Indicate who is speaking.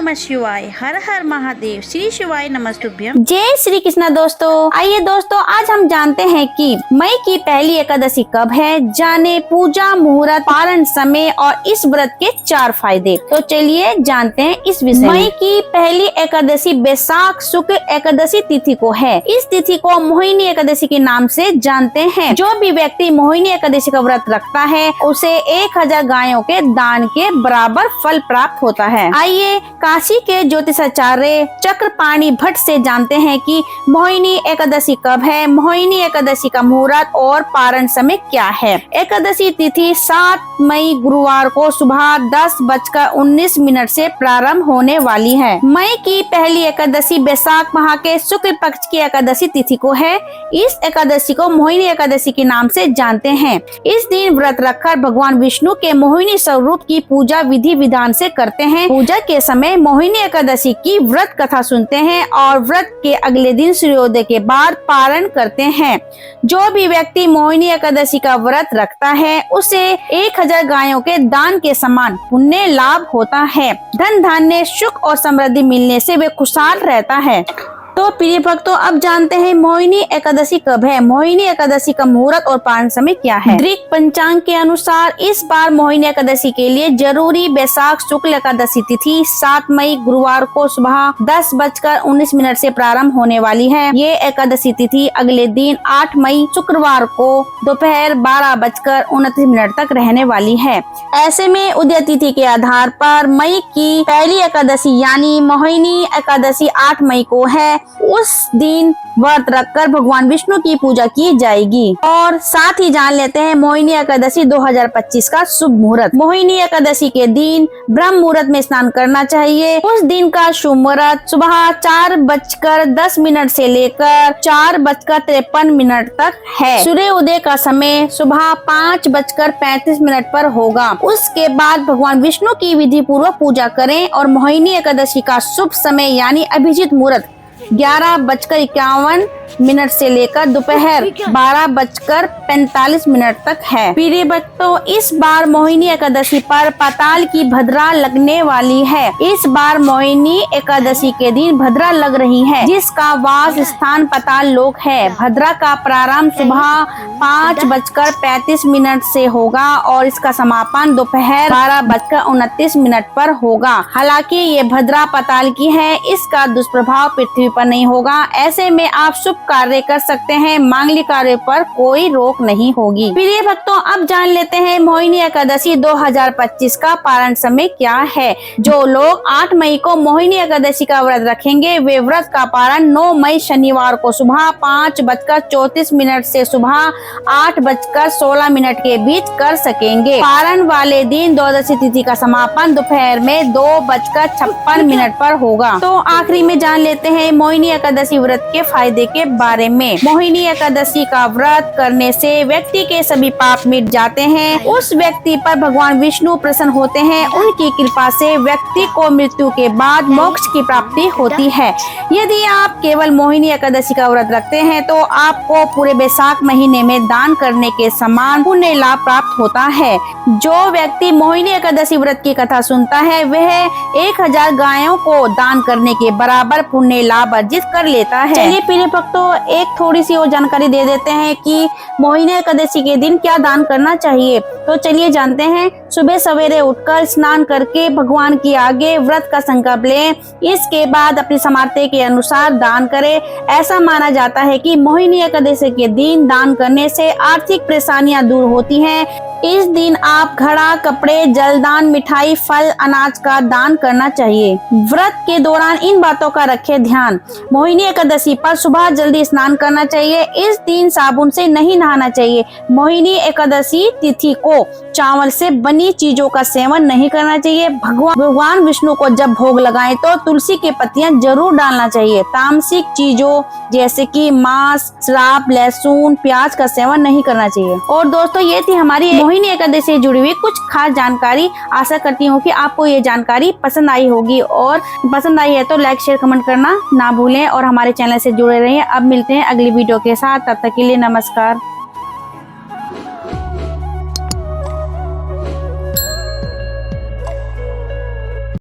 Speaker 1: नमः शिवाय, हर हर महादेव, श्री शिवाय नमस्तुभ्यम।
Speaker 2: जय श्री कृष्ण। दोस्तों आइए दोस्तों, आज हम जानते हैं कि मई की पहली एकादशी कब है, जाने पूजा, मुहूर्त, पारण समय और इस व्रत के 4 फायदे। तो चलिए जानते हैं इस विषय में। मई की पहली एकादशी बैसाख शुक्ल एकादशी तिथि को है। इस तिथि को मोहिनी एकादशी के नाम से जानते हैं। जो भी व्यक्ति मोहिनी एकादशी का व्रत रखता है उसे 1000 गायों के दान के बराबर फल प्राप्त होता है। आइए काशी के ज्योतिषाचार्य चक्रपाणी भट्ट से जानते हैं कि मोहिनी एकादशी कब है, मोहिनी एकादशी का मुहूर्त और पारण समय क्या है। एकादशी तिथि 7 मई गुरुवार को सुबह 10:19 से प्रारंभ होने वाली है। मई की पहली एकादशी बैसाख माह के शुक्ल पक्ष की एकादशी तिथि को है। इस एकादशी को मोहिनी एकादशी के नाम से जानते हैं। इस दिन व्रत रखकर भगवान विष्णु के मोहिनी स्वरूप की पूजा विधि विधान से करते हैं। पूजा के समय मोहिनी एकादशी की व्रत कथा सुनते हैं और व्रत के अगले दिन सूर्योदय के बाद पारण करते हैं। जो भी व्यक्ति मोहिनी एकादशी का व्रत रखता है उसे 1000 गायों के दान के समान पुण्य लाभ होता है। धन धान्य सुख और समृद्धि मिलने से वे खुशहाल रहता है। तो प्रिय भक्तों, अब जानते हैं मोहिनी एकादशी कब है, मोहिनी एकादशी का मुहूर्त और पारण समय क्या है। दृक पंचांग के अनुसार इस बार मोहिनी एकादशी के लिए जरूरी बैसाख शुक्ल एकादशी तिथि 7 मई गुरुवार को सुबह 10:19 से प्रारंभ होने वाली है। ये एकादशी तिथि अगले दिन 8 मई शुक्रवार को दोपहर 12:29 तक रहने वाली है। ऐसे में उदय तिथि के आधार पर मई की पहली एकादशी यानी मोहिनी एकादशी 8 मई को है। उस दिन व्रत रखकर भगवान विष्णु की पूजा की जाएगी। और साथ ही जान लेते हैं मोहिनी एकादशी 2025 का शुभ मुहूर्त। मोहिनी एकादशी के दिन ब्रह्म मुहूर्त में स्नान करना चाहिए। उस दिन का शुभ मुहूर्त सुबह 4:10 से लेकर 4:53 तक है। सूर्य उदय का समय सुबह 5:35 पर होगा। उसके बाद भगवान विष्णु की विधि पूर्वक पूजा करें और मोहिनी एकादशी का शुभ समय यानी अभिजीत मुहूर्त 11:51 से लेकर दोपहर 12:45 तक है। प्रिय भक्तों, इस बार मोहिनी एकादशी पर पाताल की भद्रा लगने वाली है। इस बार मोहिनी एकादशी के दिन भद्रा लग रही है, जिसका वास स्थान पाताल लोक है। भद्रा का प्रारंभ सुबह 5:35 से होगा और इसका समापन दोपहर 12:29 पर होगा। हालांकि ये भद्रा पाताल की है, इसका दुष्प्रभाव पृथ्वी पर नहीं होगा। ऐसे में आप शुभ कार्य कर सकते हैं, मांगलिक कार्य पर कोई रोक नहीं होगी। प्रिय भक्तों, अब जान लेते हैं मोहिनी एकादशी 2025 का पारण समय क्या है। जो लोग 8 मई को मोहिनी एकादशी का व्रत रखेंगे वे व्रत का पारण 9 मई शनिवार को सुबह 5:34 से सुबह 8:16 के बीच कर सकेंगे। पारण वाले दिन द्वादशी तिथि का समापन दोपहर में 2:56 पर होगा। तो आखिरी में जान लेते हैं मोहिनी एकादशी व्रत के फायदे के बारे में। मोहिनी एकादशी का व्रत करने से व्यक्ति के सभी पाप मिट जाते हैं। उस व्यक्ति पर भगवान विष्णु प्रसन्न होते हैं। उनकी कृपा से व्यक्ति को मृत्यु के बाद मोक्ष की प्राप्ति होती है। यदि आप केवल मोहिनी एकादशी का व्रत रखते हैं तो आपको पूरे बैसाख महीने में दान करने के समान पुण्य लाभ प्राप्त होता है। जो व्यक्ति मोहिनी एकादशी व्रत की कथा सुनता है वह 1000 गायों को दान करने के बराबर पुण्य लाभ अर्जित कर लेता है। चलिए प्रिय भक्तों, एक थोड़ी सी और जानकारी दे देते हैं कि मोहिनी एकादशी के दिन क्या दान करना चाहिए। तो चलिए जानते हैं। सुबह सवेरे उठकर स्नान करके भगवान की आगे व्रत का संकल्प लें। इसके बाद अपनी सामर्थ्य के अनुसार दान करें। ऐसा माना जाता है कि मोहिनी एकादशी के दिन दान करने से आर्थिक परेशानियां दूर होती हैं। इस दिन आप घड़ा, कपड़े, जलदान, मिठाई, फल, अनाज का दान करना चाहिए। व्रत के दौरान इन बातों का रखें ध्यान। मोहिनी एकादशी पर सुबह जल्दी स्नान करना चाहिए। इस दिन साबुन से नहीं नहाना चाहिए। मोहिनी एकादशी तिथि को चावल से बनी चीजों का सेवन नहीं करना चाहिए। भगवान विष्णु को जब भोग लगाएं तो तुलसी की पत्तियां जरूर डालना चाहिए। तामसिक चीजों जैसे कि मांस, शराब, लहसुन, प्याज का सेवन नहीं करना चाहिए। और दोस्तों, ये थी हमारी मोहिनी एकादशी से जुड़ी हुई कुछ खास जानकारी। आशा करती हूँ कि आपको ये जानकारी पसंद आई होगी, और पसंद आई है तो लाइक, शेयर, कमेंट करना ना भूलें और हमारे चैनल से जुड़े रहें। अब मिलते हैं अगली वीडियो के साथ, तब तक के लिए नमस्कार।